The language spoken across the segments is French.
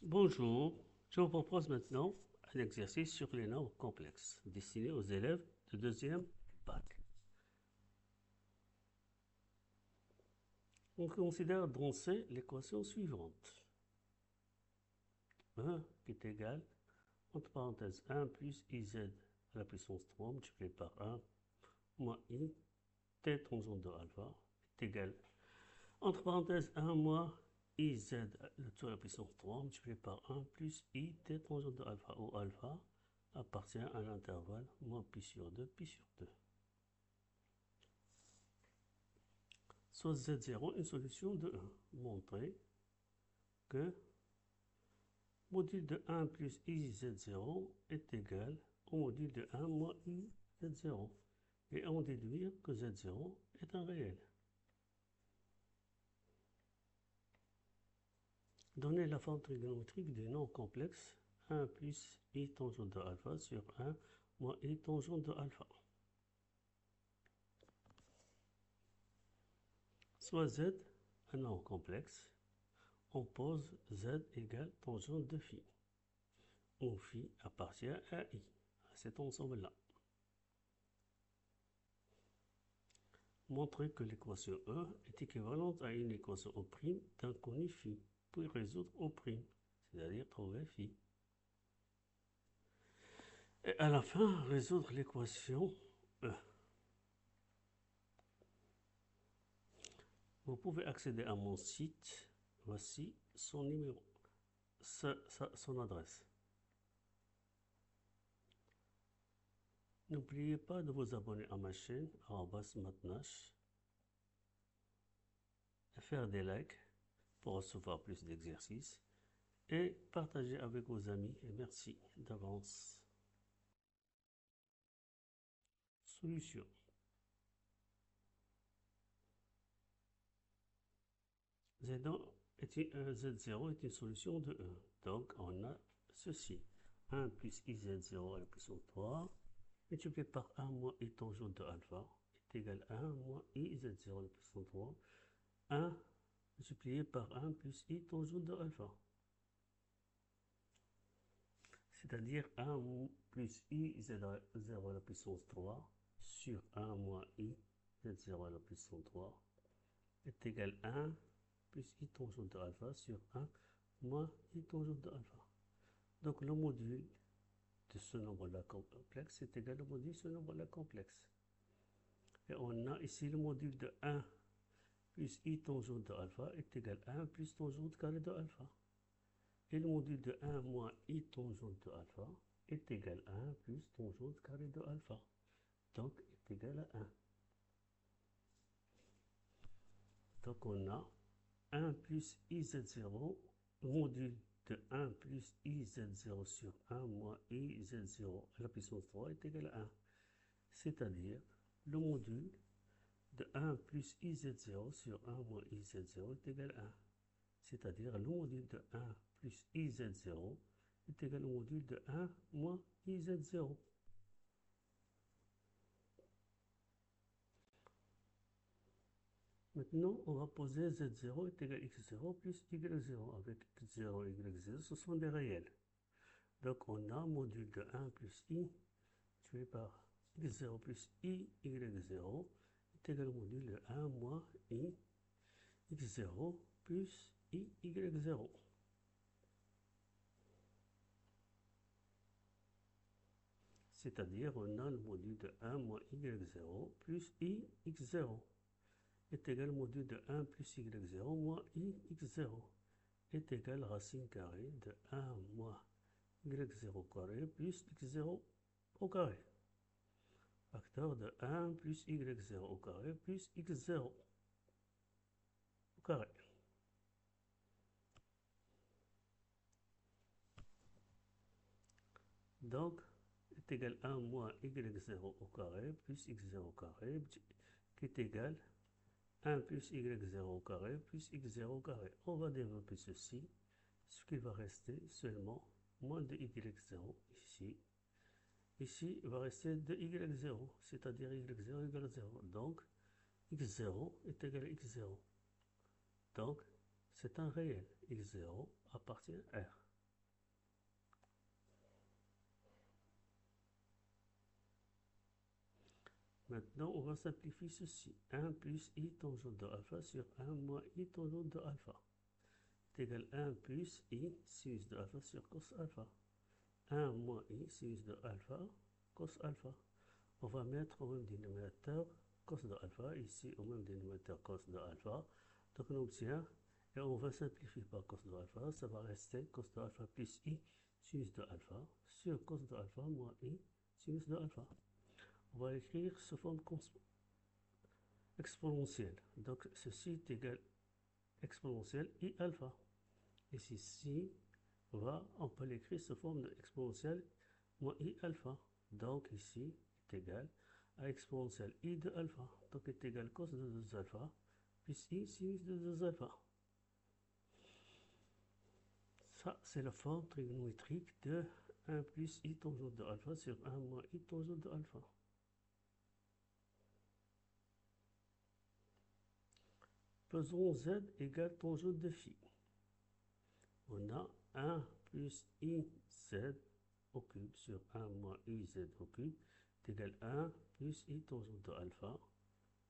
Bonjour, je vous propose maintenant un exercice sur les nombres complexes destiné aux élèves de deuxième bac. On considère dans C l'équation suivante. 1 qui est égal, entre parenthèses, 1 plus iz à la puissance 3 multiplié par 1 moins i t tangente de alpha est égal, entre parenthèses, 1 moins iz tout à la puissance 3 multiplié par 1 plus i t tangente de alpha, où alpha appartient à l'intervalle moins pi sur 2, pi sur 2. Soit Z0 une solution de 1. Montrer que module de 1 plus IZ0 est égal au module de 1 moins IZ0. Et on déduire que Z0 est un réel. Donner la forme trigonométrique des nombres complexes 1 plus I tangente de alpha sur 1 moins I tangente de alpha. Soit Z un nombre complexe, on pose Z égale tangente de phi, où phi appartient à I, à cet ensemble-là. Montrer que l'équation E est équivalente à une équation O' d'inconnu phi, puis résoudre O', c'est-à-dire trouver phi. Et à la fin, résoudre l'équation E. Vous pouvez accéder à mon site. Voici son numéro, son adresse. N'oubliez pas de vous abonner à ma chaîne, @mathnash, faire des likes pour recevoir plus d'exercices et partager avec vos amis. Et merci d'avance. Solution. Z0 est une solution de 1. Donc, on a ceci. 1 plus IZ0 à la puissance 3, multiplié par 1 moins I tangente de alpha, est égal à 1 moins IZ0 à la puissance 3. 1 multiplié par 1 plus I tangente de alpha. C'est-à-dire 1 plus IZ0 à la puissance 3 sur 1 moins IZ0 à la puissance 3 est égal à 1 plus I tangente de alpha sur 1 moins I tangente de alpha. Donc le module de ce nombre-là complexe est égal au module de ce nombre-là complexe. Et on a ici le module de 1 plus I tangente de alpha est égal à 1 plus tangente carré de alpha. Et le module de 1 moins I tangente de alpha est égal à 1 plus tangente carré de alpha. Donc est égal à 1. Donc on a 1 plus IZ0, le module de 1 plus IZ0 sur 1 moins IZ0 à la puissance 3 est égal à 1. C'est-à-dire le module de 1 plus IZ0 sur 1 moins IZ0 est égal à 1. C'est-à-dire le module de 1 plus IZ0 est égal au module de 1 moins IZ0. Maintenant, on va poser Z0 est égal à X0 plus Y0. Avec X0 et Y0, ce sont des réels. Donc, on a module de 1 plus I tué par X0 plus I, Y0 est égal au module de 1 moins I, X0 plus I, Y0. C'est-à-dire, on a le module de 1 moins Y0 plus I, X0 est égal au module de 1 plus Y0 moins I, X0 est égal à racine carrée de 1 moins Y0 carré plus X0 au carré. Facteur de 1 plus Y0 au carré plus X0 au carré. Donc, est égal à 1 moins Y0 au carré plus X0 au carré, qui est égal à 1 plus Y0 au carré plus X0 au carré. On va développer ceci, ce qui va rester seulement moins de Y0 ici. Ici, il va rester de Y0, c'est-à-dire Y0 égale 0. Donc, X0 est égal à X0. Donc, c'est un réel. X0 appartient à R. Maintenant, on va simplifier ceci. 1 plus i tangente de alpha sur 1 moins i tangente de alpha est égal à 1 plus i sinus de alpha sur cos alpha. 1 moins i sinus de alpha cos alpha. On va mettre au même dénominateur cos de alpha, ici au même dénominateur cos de alpha. Donc on obtient, et on va simplifier par cos de alpha, ça va rester cos de alpha plus i sinus de alpha sur cos de alpha moins i sinus de alpha. On va écrire sous forme exponentielle. Donc ceci est égal exponentielle i alpha. Et ceci on peut l'écrire sous forme d'exponentielle moins i alpha. Donc ici est égal à exponentielle i de alpha. Donc est égal cos de 2 alpha plus i sinus de 2 alpha. Ça, c'est la forme trigonométrique de 1 plus i tangente de alpha sur 1 moins i tangente de alpha. Faisons z égale tangente de phi. On a 1 plus i z au cube sur 1 moins i z au cube est égal à 1 plus i tangente de alpha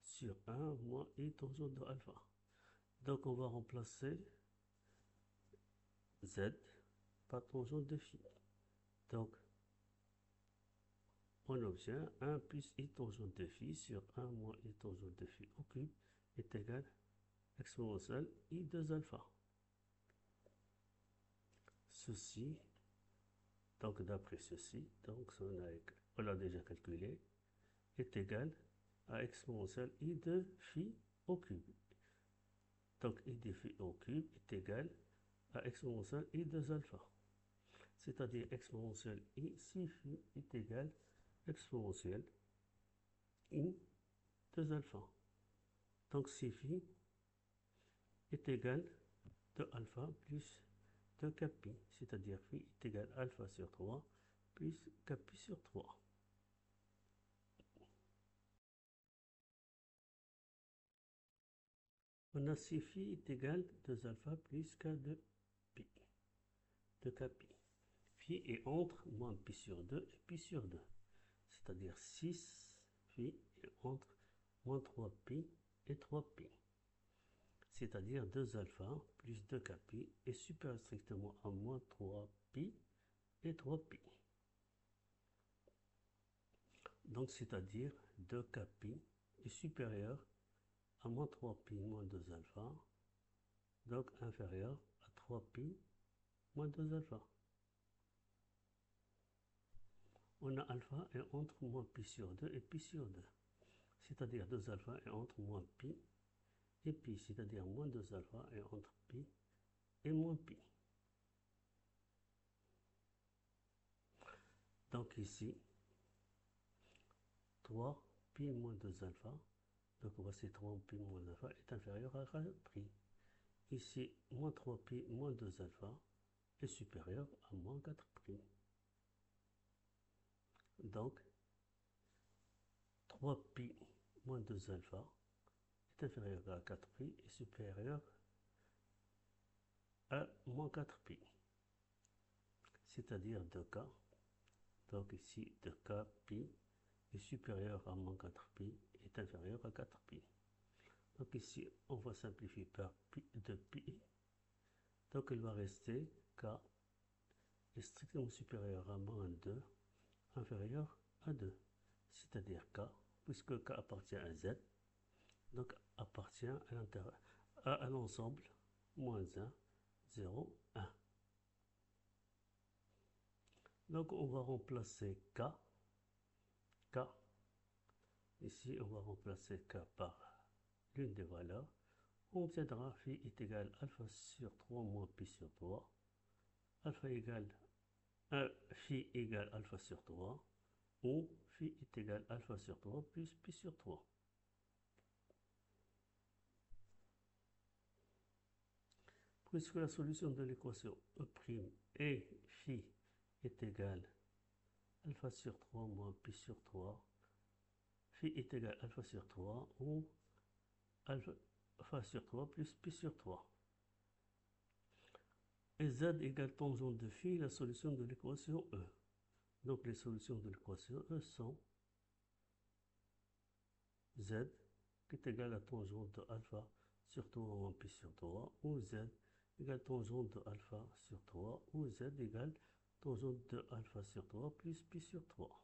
sur 1 moins i tangente de alpha. Donc on va remplacer z par tangente de phi. Donc on obtient 1 plus i tangente de phi sur 1 moins i tangente de phi au cube est égal à exponentielle i 2 alpha. Ceci, donc d'après ceci, donc on l'a déjà calculé, est égal à exponentielle i de phi au cube. Donc i de phi au cube est égal à exponentielle i 2 alpha. C'est-à-dire exponentielle i 6 phi est égal à exponentielle i 2 alpha. Donc 6 phi est égal à 2 alpha plus 2 capi, c'est-à-dire phi est égal à alpha sur 3 plus capi sur 3. On a 6 phi est égal à 2 alpha plus k de pi, de capi. Phi est entre moins pi sur 2 et pi sur 2, c'est-à-dire 6 phi est entre moins 3 pi et 3 pi, c'est-à-dire 2 alpha plus 2 capi est supérieur strictement à moins 3 pi et 3 pi. Donc c'est-à-dire 2 capi est supérieur à moins 3 pi moins 2 alpha, donc inférieur à 3 pi moins 2 alpha. On a alpha est entre moins pi sur 2 et pi sur 2, c'est-à-dire 2 alpha est entre moins pi et pi, c'est-à-dire moins 2 alpha est entre pi et moins pi. Donc ici, 3 pi moins 2 alpha, donc voici 3 pi moins 2 alpha est inférieur à 4 pi. Ici, moins 3 pi moins 2 alpha est supérieur à moins 4 pi. Donc, 3 pi moins 2 alpha est inférieur à 4 pi et supérieur à moins 4 pi, c'est-à-dire 2k. Donc ici, 2k pi est supérieur à moins 4 pi est inférieur à 4 pi. Donc ici, on va simplifier par pi de pi. Donc il va rester k est strictement supérieur à moins 2, inférieur à 2. C'est-à-dire k, puisque k appartient à z, donc appartient à l'ensemble moins 1, 0, 1. Donc on va remplacer k. Ici, on va remplacer k par l'une des valeurs. On obtiendra phi est égal à alpha sur 3 moins pi sur 3. Alpha égale phi égale alpha sur 3. Ou phi est égal à alpha sur 3 plus pi sur 3. Puisque la solution de l'équation E' et phi est égal à alpha sur 3 moins pi sur 3, phi est égal à alpha sur 3 ou alpha sur 3 plus pi sur 3. Et z égale tangente de phi, la solution de l'équation E. Donc les solutions de l'équation E sont z qui est égal à tangente de alpha sur 3 moins pi sur 3, ou z égale tangente de alpha sur 3, ou z égale tangente de alpha sur 3 plus pi sur 3.